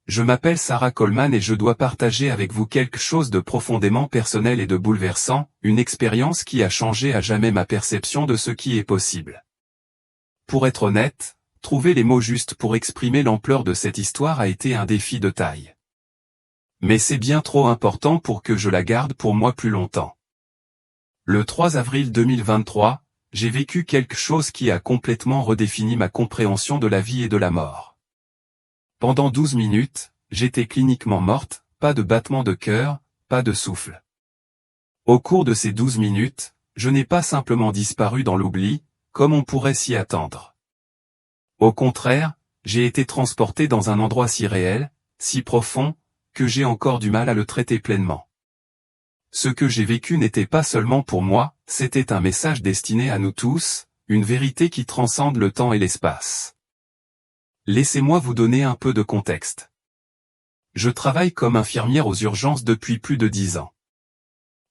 Je m'appelle Sarah Coleman et je dois partager avec vous quelque chose de profondément personnel et de bouleversant, une expérience qui a changé à jamais ma perception de ce qui est possible. Pour être honnête, trouver les mots justes pour exprimer l'ampleur de cette histoire a été un défi de taille. Mais c'est bien trop important pour que je la garde pour moi plus longtemps. Le 3 avril 2023, j'ai vécu quelque chose qui a complètement redéfini ma compréhension de la vie et de la mort. Pendant 12 minutes, j'étais cliniquement morte, pas de battement de cœur, pas de souffle. Au cours de ces 12 minutes, je n'ai pas simplement disparu dans l'oubli, comme on pourrait s'y attendre. Au contraire, j'ai été transporté dans un endroit si réel, si profond, que j'ai encore du mal à le traiter pleinement. Ce que j'ai vécu n'était pas seulement pour moi, c'était un message destiné à nous tous, une vérité qui transcende le temps et l'espace. Laissez-moi vous donner un peu de contexte. Je travaille comme infirmière aux urgences depuis plus de 10 ans.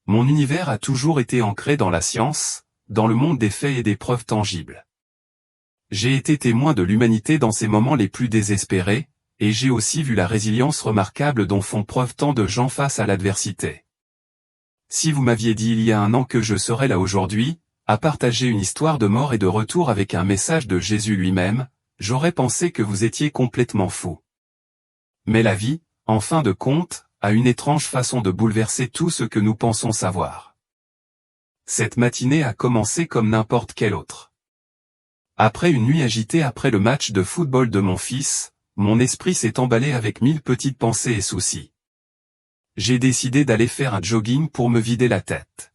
Mon univers a toujours été ancré dans la science, dans le monde des faits et des preuves tangibles. J'ai été témoin de l'humanité dans ses moments les plus désespérés, et j'ai aussi vu la résilience remarquable dont font preuve tant de gens face à l'adversité. Si vous m'aviez dit il y a un an que je serais là aujourd'hui, à partager une histoire de mort et de retour avec un message de Jésus lui-même, j'aurais pensé que vous étiez complètement fou. Mais la vie, en fin de compte, a une étrange façon de bouleverser tout ce que nous pensons savoir. Cette matinée a commencé comme n'importe quelle autre. Après une nuit agitée après le match de football de mon fils, mon esprit s'est emballé avec 1000 petites pensées et soucis. J'ai décidé d'aller faire un jogging pour me vider la tête.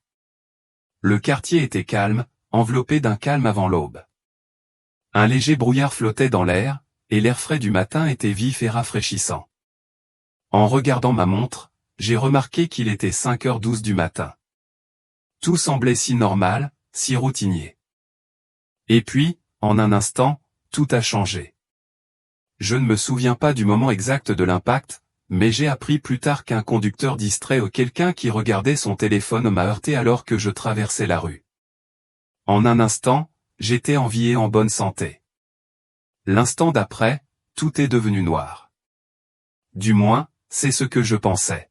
Le quartier était calme, enveloppé d'un calme avant l'aube. Un léger brouillard flottait dans l'air, et l'air frais du matin était vif et rafraîchissant. En regardant ma montre, j'ai remarqué qu'il était 5h12 du matin. Tout semblait si normal, si routinier. Et puis, en un instant, tout a changé. Je ne me souviens pas du moment exact de l'impact, mais j'ai appris plus tard qu'un conducteur distrait ou quelqu'un qui regardait son téléphone m'a heurté alors que je traversais la rue. En un instant, j'étais en vie et en bonne santé. L'instant d'après, tout est devenu noir. Du moins, c'est ce que je pensais.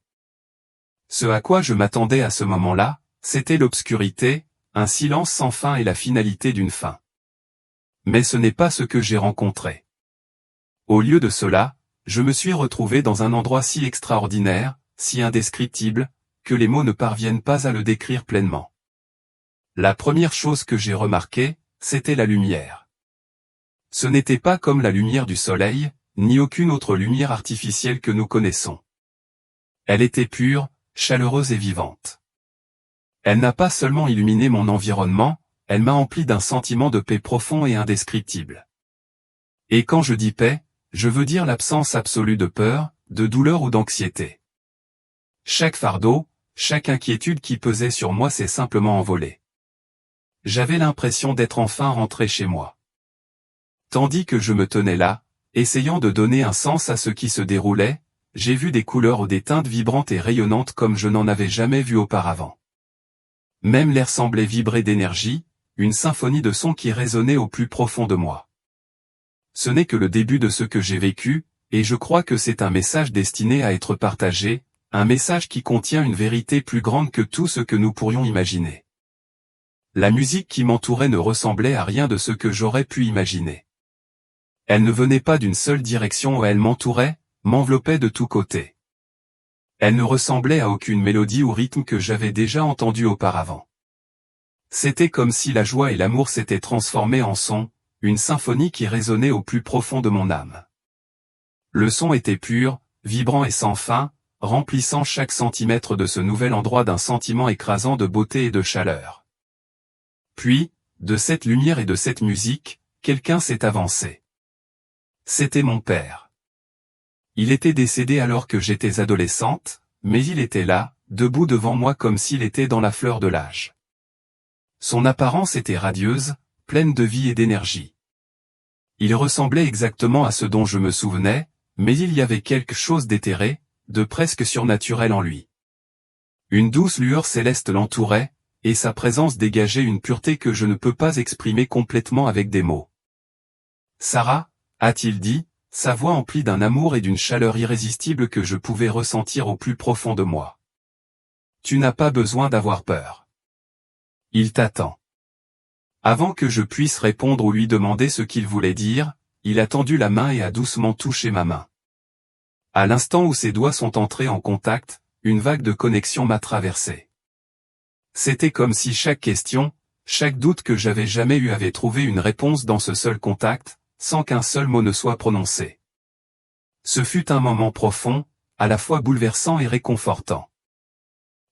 Ce à quoi je m'attendais à ce moment-là, c'était l'obscurité, un silence sans fin et la finalité d'une fin. Mais ce n'est pas ce que j'ai rencontré. Au lieu de cela, je me suis retrouvé dans un endroit si extraordinaire, si indescriptible, que les mots ne parviennent pas à le décrire pleinement. La première chose que j'ai remarquée, c'était la lumière. Ce n'était pas comme la lumière du soleil, ni aucune autre lumière artificielle que nous connaissons. Elle était pure, chaleureuse et vivante. Elle n'a pas seulement illuminé mon environnement, elle m'a empli d'un sentiment de paix profond et indescriptible. Et quand je dis paix, je veux dire l'absence absolue de peur, de douleur ou d'anxiété. Chaque fardeau, chaque inquiétude qui pesait sur moi s'est simplement envolée. J'avais l'impression d'être enfin rentré chez moi. Tandis que je me tenais là, essayant de donner un sens à ce qui se déroulait, j'ai vu des couleurs ou des teintes vibrantes et rayonnantes comme je n'en avais jamais vu auparavant. Même l'air semblait vibrer d'énergie, une symphonie de sons qui résonnait au plus profond de moi. Ce n'est que le début de ce que j'ai vécu, et je crois que c'est un message destiné à être partagé, un message qui contient une vérité plus grande que tout ce que nous pourrions imaginer. La musique qui m'entourait ne ressemblait à rien de ce que j'aurais pu imaginer. Elle ne venait pas d'une seule direction où elle m'entourait, m'enveloppait de tous côtés. Elle ne ressemblait à aucune mélodie ou rythme que j'avais déjà entendu auparavant. C'était comme si la joie et l'amour s'étaient transformés en son, une symphonie qui résonnait au plus profond de mon âme. Le son était pur, vibrant et sans fin, remplissant chaque centimètre de ce nouvel endroit d'un sentiment écrasant de beauté et de chaleur. Puis, de cette lumière et de cette musique, quelqu'un s'est avancé. C'était mon père. Il était décédé alors que j'étais adolescente, mais il était là, debout devant moi comme s'il était dans la fleur de l'âge. Son apparence était radieuse, pleine de vie et d'énergie. Il ressemblait exactement à ce dont je me souvenais, mais il y avait quelque chose d'éthéré, de presque surnaturel en lui. Une douce lueur céleste l'entourait, et sa présence dégageait une pureté que je ne peux pas exprimer complètement avec des mots. « Sarah » a-t-il dit, « sa voix emplie d'un amour et d'une chaleur irrésistible que je pouvais ressentir au plus profond de moi. Tu n'as pas besoin d'avoir peur. Il t'attend. Avant que je puisse répondre ou lui demander ce qu'il voulait dire, il a tendu la main et a doucement touché ma main. À l'instant où ses doigts sont entrés en contact, une vague de connexion m'a traversé. C'était comme si chaque question, chaque doute que j'avais jamais eu avait trouvé une réponse dans ce seul contact, sans qu'un seul mot ne soit prononcé. Ce fut un moment profond, à la fois bouleversant et réconfortant.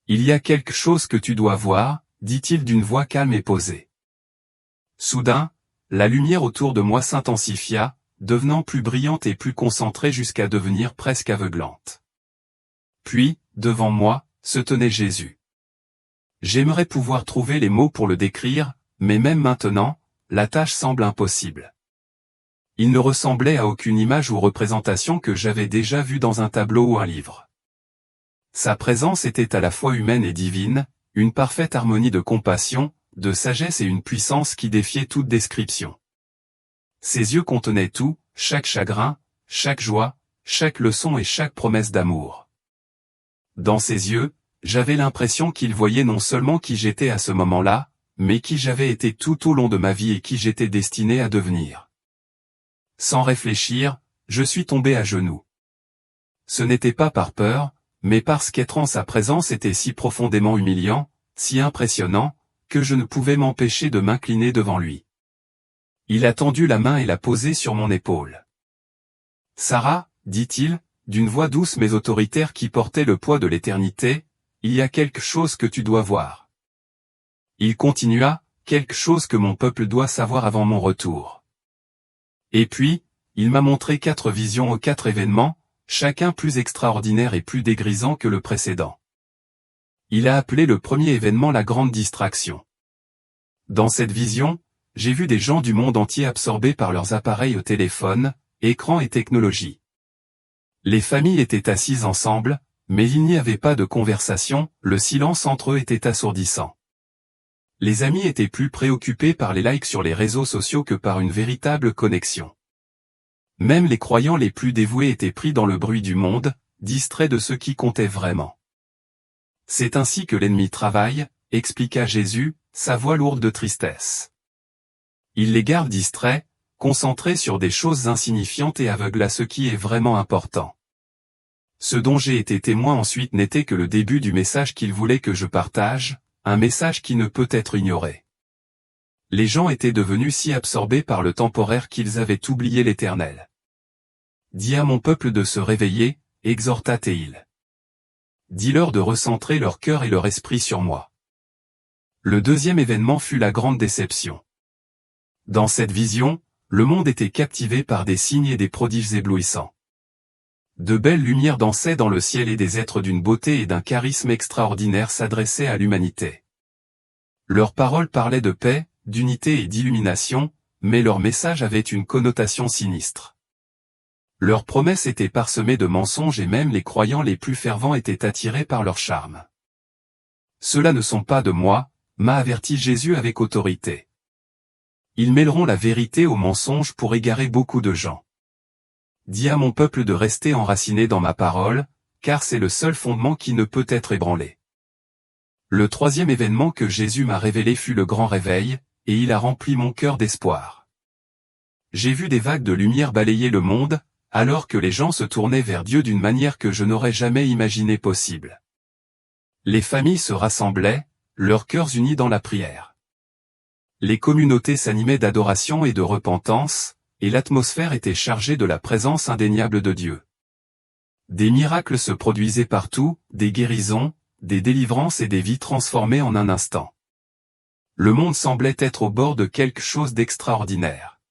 Il y a quelque chose que tu dois voir, dit-il d'une voix calme et posée. Soudain, la lumière autour de moi s'intensifia, devenant plus brillante et plus concentrée jusqu'à devenir presque aveuglante. Puis, devant moi, se tenait Jésus. J'aimerais pouvoir trouver les mots pour le décrire, mais même maintenant, la tâche semble impossible. Il ne ressemblait à aucune image ou représentation que j'avais déjà vue dans un tableau ou un livre. Sa présence était à la fois humaine et divine, une parfaite harmonie de compassion, de sagesse et une puissance qui défiait toute description. Ses yeux contenaient tout, chaque chagrin, chaque joie, chaque leçon et chaque promesse d'amour. Dans ses yeux, j'avais l'impression qu'il voyait non seulement qui j'étais à ce moment-là, mais qui j'avais été tout au long de ma vie et qui j'étais destiné à devenir. Sans réfléchir, je suis tombé à genoux. Ce n'était pas par peur, mais parce qu'être en sa présence était si profondément humiliant, si impressionnant, que je ne pouvais m'empêcher de m'incliner devant lui. Il a tendu la main et l'a posée sur mon épaule. « Sarah, dit-il, d'une voix douce mais autoritaire qui portait le poids de l'éternité, il y a quelque chose que tu dois voir. » Il continua, « quelque chose que mon peuple doit savoir avant mon retour. » Et puis, il m'a montré 4 visions aux 4 événements, chacun plus extraordinaire et plus dégrisant que le précédent. Il a appelé le premier événement la grande distraction. Dans cette vision, j'ai vu des gens du monde entier absorbés par leurs appareils au téléphone, écrans et technologies. Les familles étaient assises ensemble, mais il n'y avait pas de conversation, le silence entre eux était assourdissant. Les amis étaient plus préoccupés par les likes sur les réseaux sociaux que par une véritable connexion. Même les croyants les plus dévoués étaient pris dans le bruit du monde, distraits de ce qui comptait vraiment. C'est ainsi que l'ennemi travaille, expliqua Jésus, sa voix lourde de tristesse. Il les garde distraits, concentrés sur des choses insignifiantes et aveugles à ce qui est vraiment important. Ce dont j'ai été témoin ensuite n'était que le début du message qu'il voulait que je partage, un message qui ne peut être ignoré. Les gens étaient devenus si absorbés par le temporaire qu'ils avaient oublié l'éternel. Dis à mon peuple de se réveiller, exhorta-t-il. Dis-leur de recentrer leur cœur et leur esprit sur moi. Le deuxième événement fut la grande déception. Dans cette vision, le monde était captivé par des signes et des prodiges éblouissants. De belles lumières dansaient dans le ciel et des êtres d'une beauté et d'un charisme extraordinaire s'adressaient à l'humanité. Leurs paroles parlaient de paix, d'unité et d'illumination, mais leur message avait une connotation sinistre. Leurs promesses étaient parsemées de mensonges et même les croyants les plus fervents étaient attirés par leur charme. Ceux-là ne sont pas de moi, m'a averti Jésus avec autorité. Ils mêleront la vérité au mensonge pour égarer beaucoup de gens. Dis à mon peuple de rester enraciné dans ma parole, car c'est le seul fondement qui ne peut être ébranlé. Le troisième événement que Jésus m'a révélé fut le grand réveil, et il a rempli mon cœur d'espoir. J'ai vu des vagues de lumière balayer le monde, alors que les gens se tournaient vers Dieu d'une manière que je n'aurais jamais imaginé possible. Les familles se rassemblaient, leurs cœurs unis dans la prière. Les communautés s'animaient d'adoration et de repentance, et l'atmosphère était chargée de la présence indéniable de Dieu. Des miracles se produisaient partout, des guérisons, des délivrances et des vies transformées en un instant. Le monde semblait être au bord de quelque chose d'extraordinaire.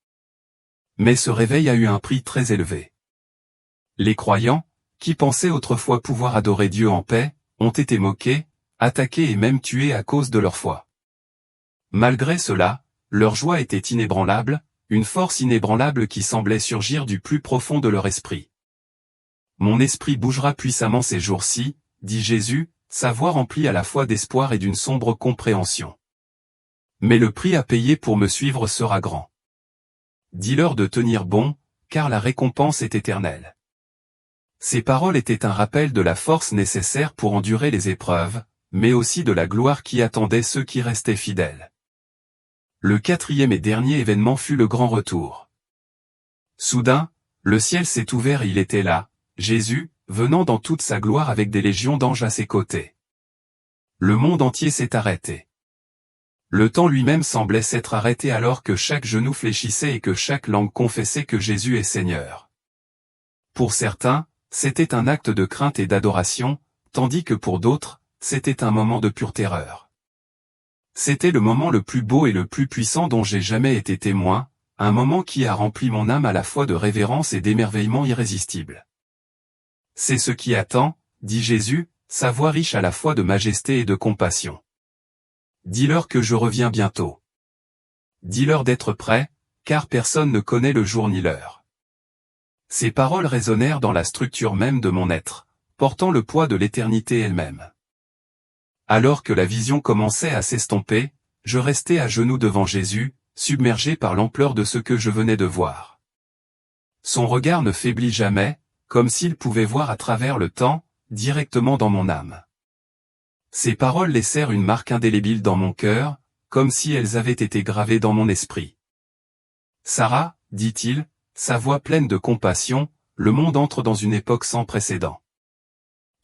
Mais ce réveil a eu un prix très élevé. Les croyants, qui pensaient autrefois pouvoir adorer Dieu en paix, ont été moqués, attaqués et même tués à cause de leur foi. Malgré cela, leur joie était inébranlable, une force inébranlable qui semblait surgir du plus profond de leur esprit. Mon esprit bougera puissamment ces jours-ci, dit Jésus, sa voix remplie à la fois d'espoir et d'une sombre compréhension. Mais le prix à payer pour me suivre sera grand. Dis-leur de tenir bon, car la récompense est éternelle. Ces paroles étaient un rappel de la force nécessaire pour endurer les épreuves, mais aussi de la gloire qui attendait ceux qui restaient fidèles. Le quatrième et dernier événement fut le grand retour. Soudain, le ciel s'est ouvert et il était là, Jésus, venant dans toute sa gloire avec des légions d'anges à ses côtés. Le monde entier s'est arrêté. Le temps lui-même semblait s'être arrêté alors que chaque genou fléchissait et que chaque langue confessait que Jésus est Seigneur. Pour certains, c'était un acte de crainte et d'adoration, tandis que pour d'autres, c'était un moment de pure terreur. C'était le moment le plus beau et le plus puissant dont j'ai jamais été témoin, un moment qui a rempli mon âme à la fois de révérence et d'émerveillement irrésistible. C'est ce qui attend, dit Jésus, sa voix riche à la fois de majesté et de compassion. Dis-leur que je reviens bientôt. Dis-leur d'être prêts, car personne ne connaît le jour ni l'heure. Ces paroles résonnèrent dans la structure même de mon être, portant le poids de l'éternité elle-même. Alors que la vision commençait à s'estomper, je restais à genoux devant Jésus, submergé par l'ampleur de ce que je venais de voir. Son regard ne faiblit jamais, comme s'il pouvait voir à travers le temps, directement dans mon âme. Ces paroles laissèrent une marque indélébile dans mon cœur, comme si elles avaient été gravées dans mon esprit. Sarah, dit-il, sa voix pleine de compassion, le monde entre dans une époque sans précédent.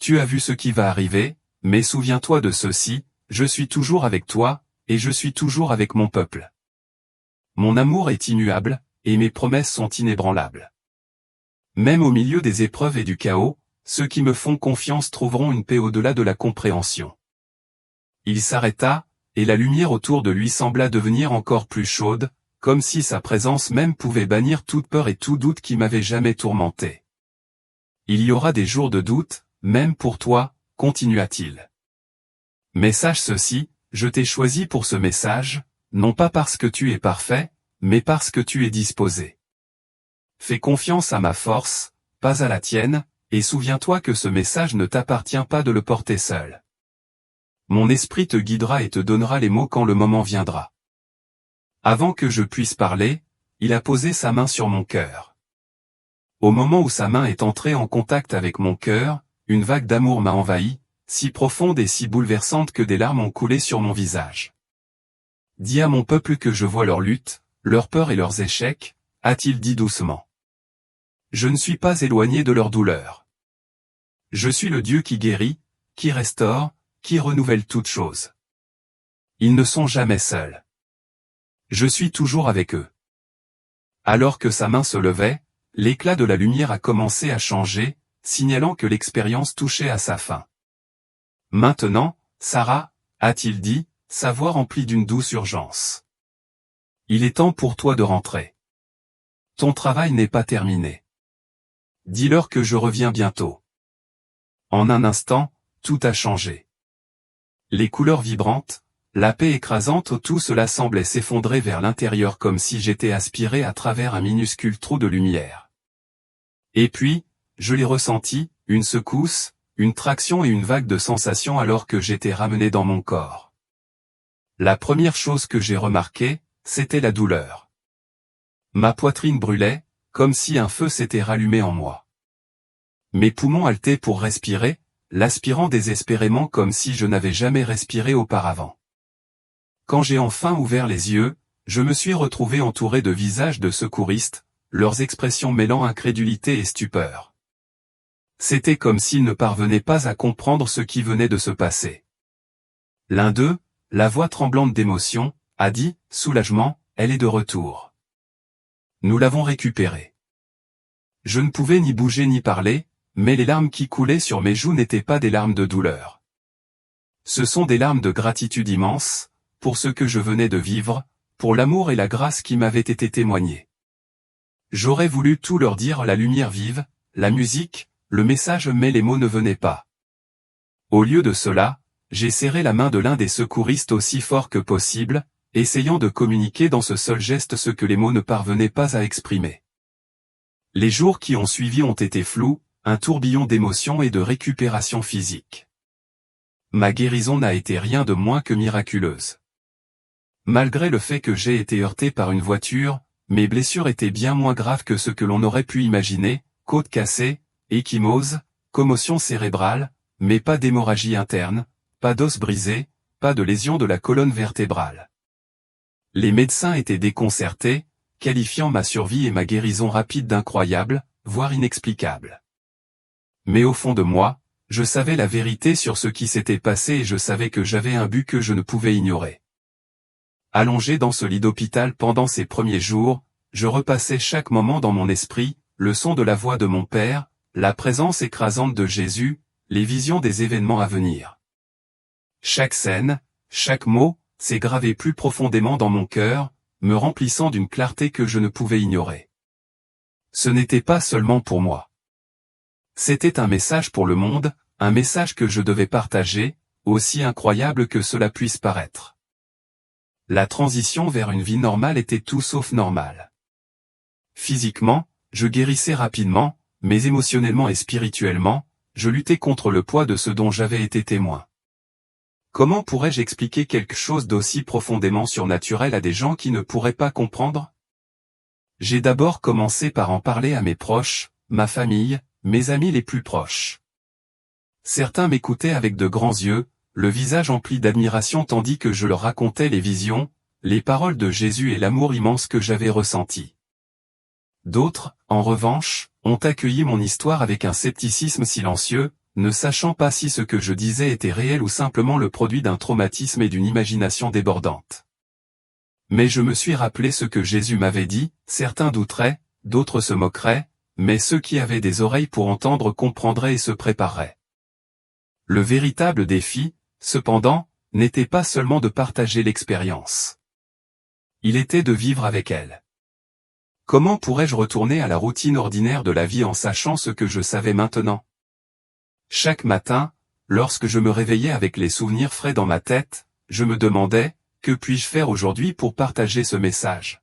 Tu as vu ce qui va arriver, mais souviens-toi de ceci, je suis toujours avec toi, et je suis toujours avec mon peuple. Mon amour est immuable, et mes promesses sont inébranlables. Même au milieu des épreuves et du chaos, ceux qui me font confiance trouveront une paix au-delà de la compréhension. Il s'arrêta, et la lumière autour de lui sembla devenir encore plus chaude, comme si sa présence même pouvait bannir toute peur et tout doute qui m'avait jamais tourmenté. Il y aura des jours de doute, même pour toi, continua-t-il. Mais sache ceci, je t'ai choisi pour ce message, non pas parce que tu es parfait, mais parce que tu es disposé. Fais confiance à ma force, pas à la tienne, et souviens-toi que ce message ne t'appartient pas de le porter seul. Mon esprit te guidera et te donnera les mots quand le moment viendra. Avant que je puisse parler, il a posé sa main sur mon cœur. Au moment où sa main est entrée en contact avec mon cœur, une vague d'amour m'a envahi, si profonde et si bouleversante que des larmes ont coulé sur mon visage. Dis à mon peuple que je vois leur lutte, leur peur et leurs échecs, a-t-il dit doucement. Je ne suis pas éloigné de leur douleur. Je suis le Dieu qui guérit, qui restaure, qui renouvelle toutes choses. Ils ne sont jamais seuls. Je suis toujours avec eux. Alors que sa main se levait, l'éclat de la lumière a commencé à changer, signalant que l'expérience touchait à sa fin. Maintenant, Sarah, a-t-il dit, sa voix remplie d'une douce urgence. Il est temps pour toi de rentrer. Ton travail n'est pas terminé. Dis-leur que je reviens bientôt. En un instant, tout a changé. Les couleurs vibrantes, la paix écrasante, tout cela semblait s'effondrer vers l'intérieur comme si j'étais aspiré à travers un minuscule trou de lumière. Et puis, je l'ai ressenti, une secousse, une traction et une vague de sensations alors que j'étais ramené dans mon corps. La première chose que j'ai remarquée, c'était la douleur. Ma poitrine brûlait, comme si un feu s'était rallumé en moi. Mes poumons haletaient pour respirer, l'aspirant désespérément comme si je n'avais jamais respiré auparavant. Quand j'ai enfin ouvert les yeux, je me suis retrouvé entouré de visages de secouristes, leurs expressions mêlant incrédulité et stupeur. C'était comme s'ils ne parvenaient pas à comprendre ce qui venait de se passer. L'un d'eux, la voix tremblante d'émotion, a dit, soulagement, elle est de retour. Nous l'avons récupérée. Je ne pouvais ni bouger ni parler, mais les larmes qui coulaient sur mes joues n'étaient pas des larmes de douleur. Ce sont des larmes de gratitude immense, pour ce que je venais de vivre, pour l'amour et la grâce qui m'avaient été témoignés. J'aurais voulu tout leur dire, la lumière vive, la musique, le message, mais les mots ne venaient pas. Au lieu de cela, j'ai serré la main de l'un des secouristes aussi fort que possible, essayant de communiquer dans ce seul geste ce que les mots ne parvenaient pas à exprimer. Les jours qui ont suivi ont été flous, un tourbillon d'émotions et de récupération physique. Ma guérison n'a été rien de moins que miraculeuse. Malgré le fait que j'ai été heurté par une voiture, mes blessures étaient bien moins graves que ce que l'on aurait pu imaginer, côte cassée, ecchymose, commotion cérébrale, mais pas d'hémorragie interne, pas d'os brisé, pas de lésion de la colonne vertébrale. Les médecins étaient déconcertés, qualifiant ma survie et ma guérison rapide d'incroyable, voire inexplicable. Mais au fond de moi, je savais la vérité sur ce qui s'était passé et je savais que j'avais un but que je ne pouvais ignorer. Allongé dans ce lit d'hôpital pendant ces premiers jours, je repassais chaque moment dans mon esprit, le son de la voix de mon Père, la présence écrasante de Jésus, les visions des événements à venir. Chaque scène, chaque mot, s'est gravé plus profondément dans mon cœur, me remplissant d'une clarté que je ne pouvais ignorer. Ce n'était pas seulement pour moi. C'était un message pour le monde, un message que je devais partager, aussi incroyable que cela puisse paraître. La transition vers une vie normale était tout sauf normale. Physiquement, je guérissais rapidement, mais émotionnellement et spirituellement, je luttais contre le poids de ce dont j'avais été témoin. Comment pourrais-je expliquer quelque chose d'aussi profondément surnaturel à des gens qui ne pourraient pas comprendre? J'ai d'abord commencé par en parler à mes proches, ma famille, mes amis les plus proches. Certains m'écoutaient avec de grands yeux, le visage empli d'admiration tandis que je leur racontais les visions, les paroles de Jésus et l'amour immense que j'avais ressenti. D'autres, en revanche, ont accueilli mon histoire avec un scepticisme silencieux, ne sachant pas si ce que je disais était réel ou simplement le produit d'un traumatisme et d'une imagination débordante. Mais je me suis rappelé ce que Jésus m'avait dit, certains douteraient, d'autres se moqueraient, mais ceux qui avaient des oreilles pour entendre comprendraient et se prépareraient. Le véritable défi, cependant, n'était pas seulement de partager l'expérience. Il était de vivre avec elle. Comment pourrais-je retourner à la routine ordinaire de la vie en sachant ce que je savais maintenant? Chaque matin, lorsque je me réveillais avec les souvenirs frais dans ma tête, je me demandais, que puis-je faire aujourd'hui pour partager ce message?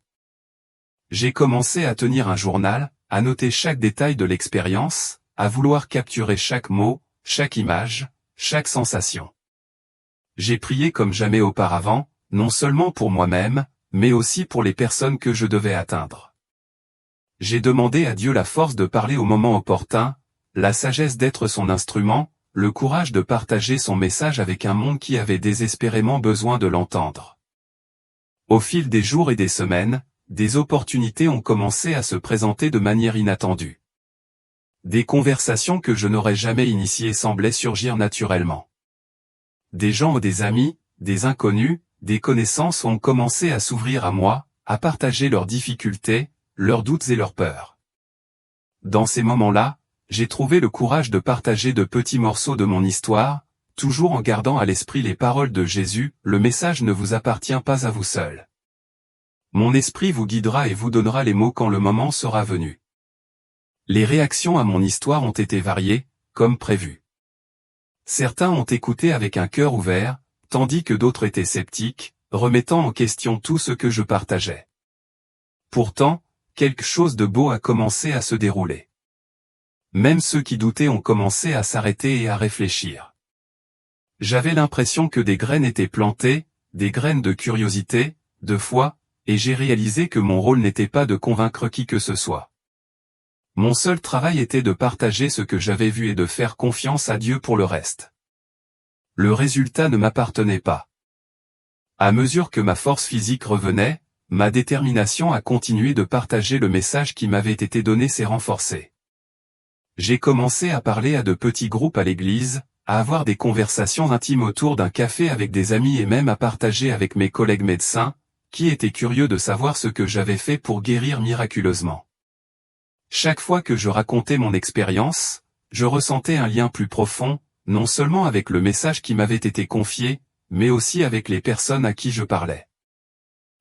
J'ai commencé à tenir un journal, à noter chaque détail de l'expérience, à vouloir capturer chaque mot, chaque image, chaque sensation. J'ai prié comme jamais auparavant, non seulement pour moi-même, mais aussi pour les personnes que je devais atteindre. J'ai demandé à Dieu la force de parler au moment opportun, la sagesse d'être son instrument, le courage de partager son message avec un monde qui avait désespérément besoin de l'entendre. Au fil des jours et des semaines, des opportunités ont commencé à se présenter de manière inattendue. Des conversations que je n'aurais jamais initiées semblaient surgir naturellement. Des gens ou des amis, des inconnus, des connaissances ont commencé à s'ouvrir à moi, à partager leurs difficultés, leurs doutes et leurs peurs. Dans ces moments-là, j'ai trouvé le courage de partager de petits morceaux de mon histoire, toujours en gardant à l'esprit les paroles de Jésus, le message ne vous appartient pas à vous seul. Mon esprit vous guidera et vous donnera les mots quand le moment sera venu. Les réactions à mon histoire ont été variées, comme prévu. Certains ont écouté avec un cœur ouvert, tandis que d'autres étaient sceptiques, remettant en question tout ce que je partageais. Pourtant, quelque chose de beau a commencé à se dérouler. Même ceux qui doutaient ont commencé à s'arrêter et à réfléchir. J'avais l'impression que des graines étaient plantées, des graines de curiosité, de foi, et j'ai réalisé que mon rôle n'était pas de convaincre qui que ce soit. Mon seul travail était de partager ce que j'avais vu et de faire confiance à Dieu pour le reste. Le résultat ne m'appartenait pas. À mesure que ma force physique revenait, ma détermination à continuer de partager le message qui m'avait été donné s'est renforcée. J'ai commencé à parler à de petits groupes à l'église, à avoir des conversations intimes autour d'un café avec des amis et même à partager avec mes collègues médecins, qui étaient curieux de savoir ce que j'avais fait pour guérir miraculeusement. Chaque fois que je racontais mon expérience, je ressentais un lien plus profond, non seulement avec le message qui m'avait été confié, mais aussi avec les personnes à qui je parlais.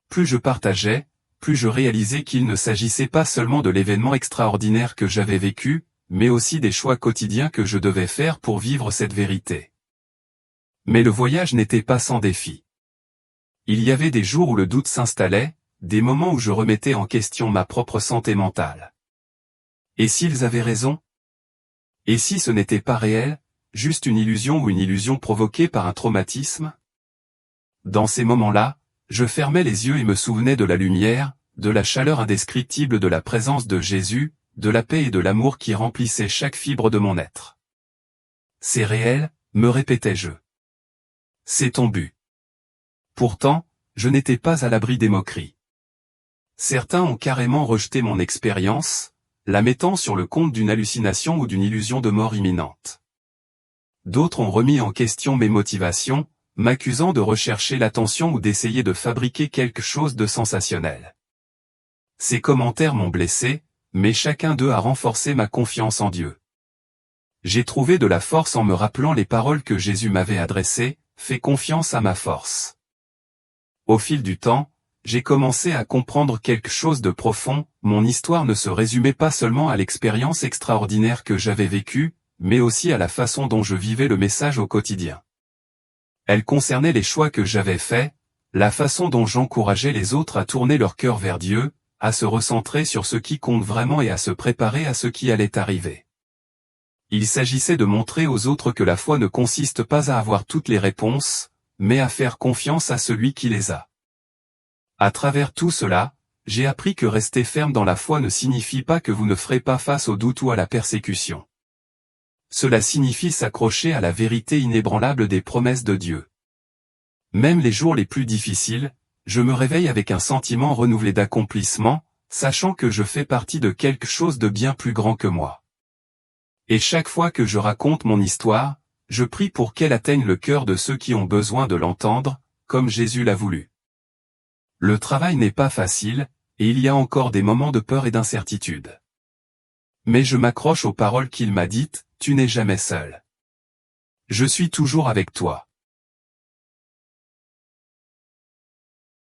Plus je partageais, plus je réalisais qu'il ne s'agissait pas seulement de l'événement extraordinaire que j'avais vécu, mais aussi des choix quotidiens que je devais faire pour vivre cette vérité. Mais le voyage n'était pas sans défi. Il y avait des jours où le doute s'installait, des moments où je remettais en question ma propre santé mentale. Et s'ils avaient raison? Et si ce n'était pas réel, juste une illusion ou une illusion provoquée par un traumatisme? Dans ces moments-là, je fermais les yeux et me souvenais de la lumière, de la chaleur indescriptible de la présence de Jésus, de la paix et de l'amour qui remplissait chaque fibre de mon être. C'est réel, me répétais-je. C'est ton but. Pourtant, je n'étais pas à l'abri des moqueries. Certains ont carrément rejeté mon expérience, la mettant sur le compte d'une hallucination ou d'une illusion de mort imminente. D'autres ont remis en question mes motivations, m'accusant de rechercher l'attention ou d'essayer de fabriquer quelque chose de sensationnel. Ces commentaires m'ont blessé, mais chacun d'eux a renforcé ma confiance en Dieu. J'ai trouvé de la force en me rappelant les paroles que Jésus m'avait adressées, « Fais confiance à ma force ». Au fil du temps, j'ai commencé à comprendre quelque chose de profond, mon histoire ne se résumait pas seulement à l'expérience extraordinaire que j'avais vécue, mais aussi à la façon dont je vivais le message au quotidien. Elle concernait les choix que j'avais faits, la façon dont j'encourageais les autres à tourner leur cœur vers Dieu, à se recentrer sur ce qui compte vraiment et à se préparer à ce qui allait arriver. Il s'agissait de montrer aux autres que la foi ne consiste pas à avoir toutes les réponses, mais à faire confiance à celui qui les a. À travers tout cela, j'ai appris que rester ferme dans la foi ne signifie pas que vous ne ferez pas face au doute ou à la persécution. Cela signifie s'accrocher à la vérité inébranlable des promesses de Dieu. Même les jours les plus difficiles, je me réveille avec un sentiment renouvelé d'accomplissement, sachant que je fais partie de quelque chose de bien plus grand que moi. Et chaque fois que je raconte mon histoire, je prie pour qu'elle atteigne le cœur de ceux qui ont besoin de l'entendre, comme Jésus l'a voulu. Le travail n'est pas facile, et il y a encore des moments de peur et d'incertitude. Mais je m'accroche aux paroles qu'il m'a dites, « Tu n'es jamais seul. Je suis toujours avec toi. »